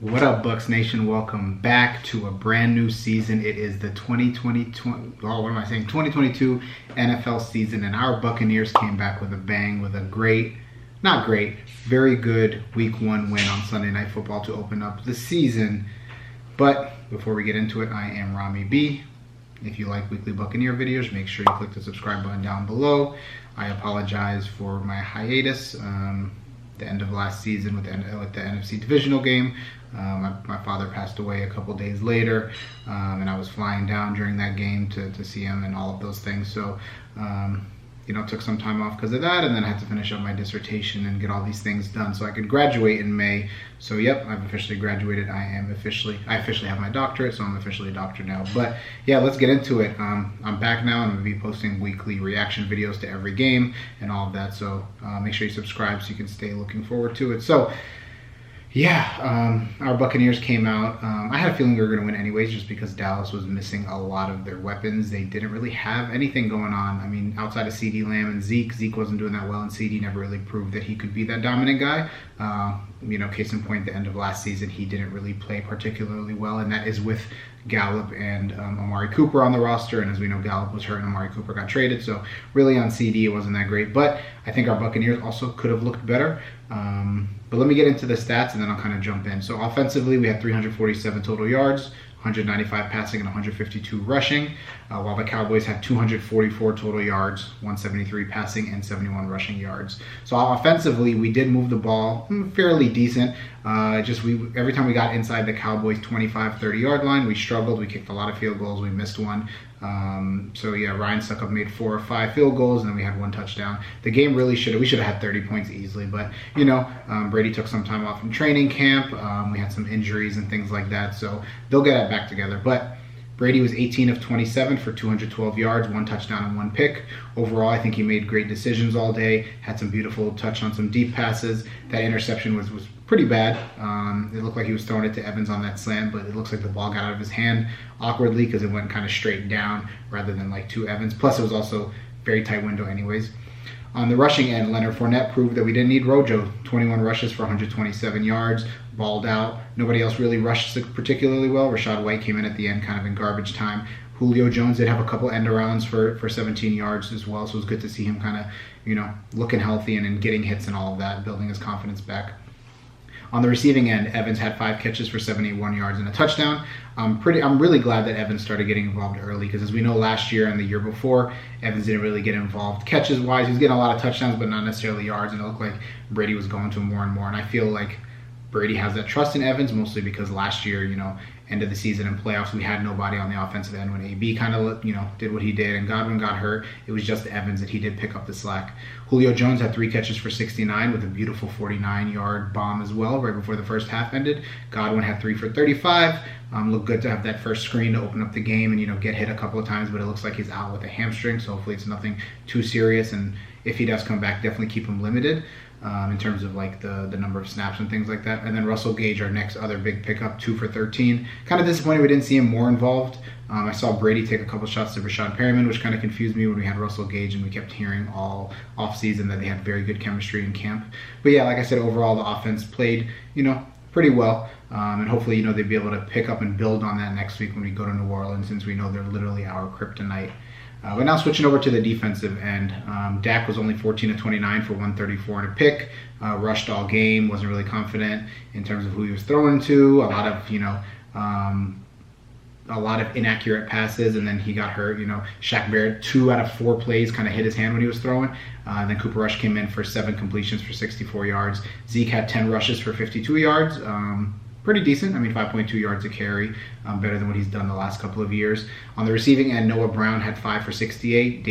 What up, Bucks Nation? Welcome back to a brand new season. It is the 2022 NFL season, and our Buccaneers came back with a bang with a very good Week 1 win on Sunday Night Football to open up the season. But before we get into it, I am Ramy B. If you like weekly Buccaneer videos, make sure you click the subscribe button down below. I apologize for my hiatus. The end of last season with the NFC divisional game. My father passed away a couple days later, and I was flying down during that game to see him and all of those things. So, took some time off because of that, and then I had to finish up my dissertation and get all these things done so I could graduate in May. So, yep, I've officially graduated. I officially have my doctorate, so I'm officially a doctor now. But yeah, let's get into it. I'm back now. I'm gonna be posting weekly reaction videos to every game and all of that. So make sure you subscribe so you can stay looking forward to it. So. Yeah, our Buccaneers came out. I had a feeling we were going to win anyways just because Dallas was missing a lot of their weapons. They didn't really have anything going on. I mean, outside of CeeDee Lamb and Zeke wasn't doing that well, and CeeDee never really proved that he could be that dominant guy. Case in point, the end of last season, he didn't really play particularly well, and that is with Gallup and Amari Cooper on the roster. And as we know, Gallup was hurt and Amari Cooper got traded. So really on CeeDee, it wasn't that great. But I think our Buccaneers also could have looked better. But let me get into the stats and then I'll kind of jump in. So offensively, we had 347 total yards, 195 passing and 152 rushing, while the Cowboys had 244 total yards, 173 passing and 71 rushing yards. So offensively, we did move the ball fairly decent. Every time we got inside the Cowboys 25-30 yard line, we struggled. We kicked a lot of field goals. We missed one. Ryan Suckup made 4 or 5 field goals, and then we had 1 touchdown. The game really we should have had 30 points easily, but Brady took some time off from training camp. We had some injuries and things like that, so they'll get it back together. But Brady was 18 of 27 for 212 yards, 1 touchdown and 1 pick. Overall, I think he made great decisions all day, had some beautiful touch on some deep passes. That interception was pretty bad. It looked like he was throwing it to Evans on that slant, but it looks like the ball got out of his hand awkwardly because it went kind of straight down rather than like to Evans. Plus, it was also very tight window anyways. On the rushing end, Leonard Fournette proved that we didn't need Rojo. 21 rushes for 127 yards, balled out. Nobody else really rushed particularly well. Rashad White came in at the end kind of in garbage time. Julio Jones did have a couple end arounds for 17 yards as well, so it was good to see him kind of, looking healthy and getting hits and all of that, building his confidence back. On the receiving end, Evans had 5 catches for 71 yards and a touchdown. I'm really glad that Evans started getting involved early because, as we know, last year and the year before, Evans didn't really get involved catches-wise. He was getting a lot of touchdowns, but not necessarily yards, and it looked like Brady was going to him more and more. And I feel like Brady has that trust in Evans, mostly because last year, end of the season and playoffs, we had nobody on the offensive end when AB kind of, did what he did and Godwin got hurt. It was just Evans that he did pick up the slack. Julio Jones had 3 catches for 69 with a beautiful 49-yard bomb as well right before the first half ended. Godwin had 3 for 35. Looked good to have that first screen to open up the game and, get hit a couple of times, but it looks like he's out with a hamstring, so hopefully it's nothing too serious. And if he does come back, definitely keep him limited. In terms of like the number of snaps and things like that. And then Russell Gage, our next other big pickup, 2 for 13. Kind of disappointed we didn't see him more involved. I saw Brady take a couple shots to Rashad Perriman, which kind of confused me when we had Russell Gage and we kept hearing all offseason that they had very good chemistry in camp. But yeah, like I said, overall the offense played, pretty well. And hopefully, they'd be able to pick up and build on that next week when we go to New Orleans, since we know they're literally our kryptonite. But now switching over to the defensive end, Dak was only 14 of 29 for 134 and a pick. Rushed all game, wasn't really confident in terms of who he was throwing to. A lot of inaccurate passes, and then he got hurt. Shaq Barrett, 2 out of 4 plays kind of hit his hand when he was throwing. And then Cooper Rush came in for 7 completions for 64 yards. Zeke had 10 rushes for 52 yards. Pretty decent. 5.2 yards a carry, better than what he's done the last couple of years. On the receiving end, Noah Brown had 5 for 68.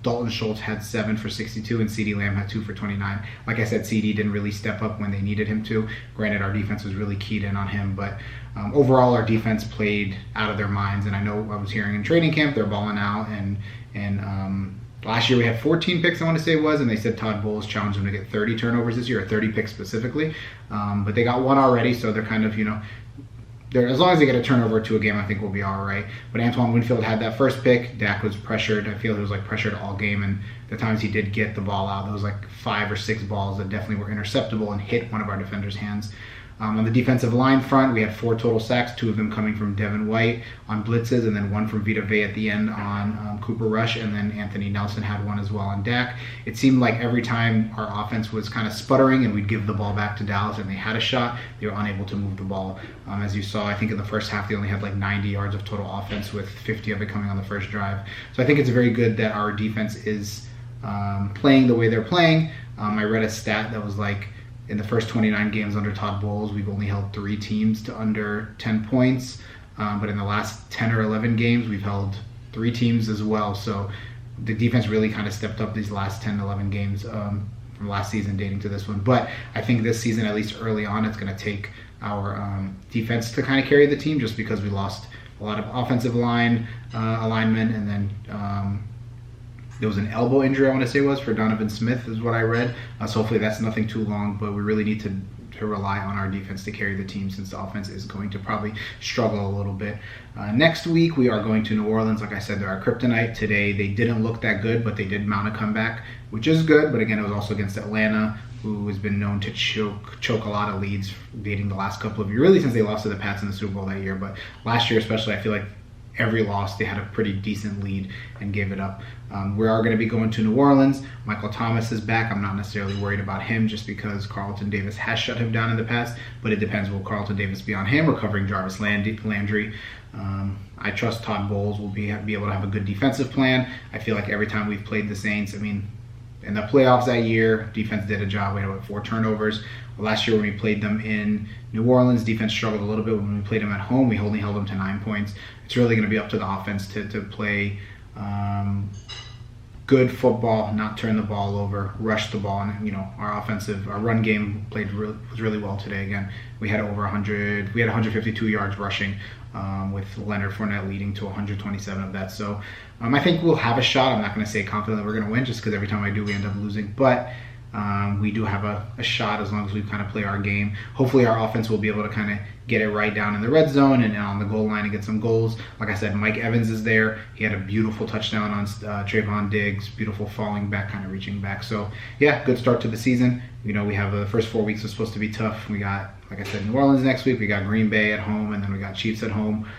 Dalton Schultz had 7 for 62, and CeeDee Lamb had 2 for 29. Like I said, CeeDee didn't really step up when they needed him to. Granted, our defense was really keyed in on him, but overall, our defense played out of their minds. And I know I was hearing in training camp they're balling out, and last year we had 14 picks, I want to say it was, and they said Todd Bowles challenged them to get 30 turnovers this year, or 30 picks specifically. But they got 1 already, so they're kind of, as long as they get a turnover to a game, I think we'll be all right. But Antoine Winfield had that first pick. Dak was pressured. I feel he was pressured all game, and the times he did get the ball out, there was 5 or 6 balls that definitely were interceptable and hit one of our defenders' hands. On the defensive line front, we had 4 total sacks, 2 of them coming from Devin White on blitzes, and then 1 from Vita Vea at the end on Cooper Rush, and then Anthony Nelson had 1 as well on Dak. It seemed like every time our offense was kind of sputtering and we'd give the ball back to Dallas and they had a shot, they were unable to move the ball. As you saw, I think in the first half they only had like 90 yards of total offense with 50 of it coming on the first drive. So I think it's very good that our defense is playing the way they're playing. I read a stat that was like, in the first 29 games under Todd Bowles, we've only held 3 teams to under 10 points. But in the last 10 or 11 games, we've held 3 teams as well. So the defense really kind of stepped up these last 10, 11 games from last season dating to this one. But I think this season, at least early on, it's going to take our defense to kind of carry the team, just because we lost a lot of offensive line alignment, and then there was an elbow injury, I want to say it was, for Donovan Smith, is what I read. So hopefully that's nothing too long, but we really need to rely on our defense to carry the team, since the offense is going to probably struggle a little bit. Next week, we are going to New Orleans. Like I said, they're our kryptonite. Today, they didn't look that good, but they did mount a comeback, which is good. But again, it was also against Atlanta, who has been known to choke a lot of leads dating the last couple of years, really since they lost to the Pats in the Super Bowl that year. But last year especially, I feel like every loss, they had a pretty decent lead and gave it up. We are going to be going to New Orleans. Michael Thomas is back. I'm not necessarily worried about him, just because Carlton Davis has shut him down in the past, but it depends. Will Carlton Davis be on him or covering Jarvis Landry? I trust Todd Bowles will be able to have a good defensive plan. I feel like every time we've played the Saints, I mean, in the playoffs that year, defense did a job. We had 4 turnovers. Last year when we played them in New Orleans, defense struggled a little bit. When we played them at home, we only held them to 9 points. It's really going to be up to the offense to play good football, not turn the ball over, rush the ball, and our run game was really well today. Again, we had 152 yards rushing, with Leonard Fournette leading to 127 of that. So I think we'll have a shot. I'm not going to say confidently we're going to win, just because every time I do, we end up losing. But we do have a shot as long as we kind of play our game. Hopefully our offense will be able to kind of get it right down in the red zone and on the goal line and get some goals. Like I said, Mike Evans is there. He had a beautiful touchdown on Trayvon Diggs, beautiful falling back, kind of reaching back. So yeah, good start to the season. We have the first 4 weeks are supposed to be tough. We got, like I said, New Orleans next week. We got Green Bay at home, and then we got Chiefs at home.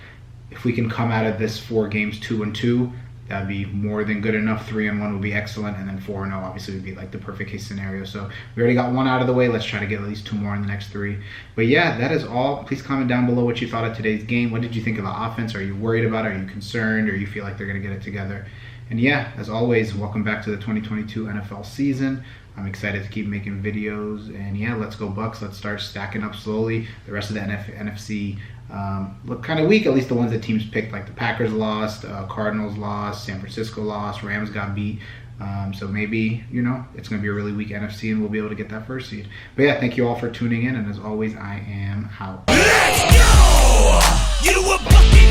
If we can come out of this 4 games 2-2, that'd be more than good enough. 3-1 would be excellent, and then 4-0 obviously would be like the perfect case scenario. So we already got 1 out of the way. Let's try to get at least 2 more in the next 3. But yeah, that is all. Please comment down below what you thought of today's game. What did you think of the offense? Are you worried about it? Are you concerned? Or you feel like they're going to get it together? And yeah, as always, welcome back to the 2022 NFL season. I'm excited to keep making videos, and yeah, let's go Bucks. Let's start stacking up slowly. The rest of the NFC look kind of weak, at least the ones that teams picked, like the Packers lost, Cardinals lost, San Francisco lost, Rams got beat. So maybe, it's going to be a really weak NFC and we'll be able to get that first seed. But yeah, thank you all for tuning in, and as always, I am out. Let's go! You were Buccaneers!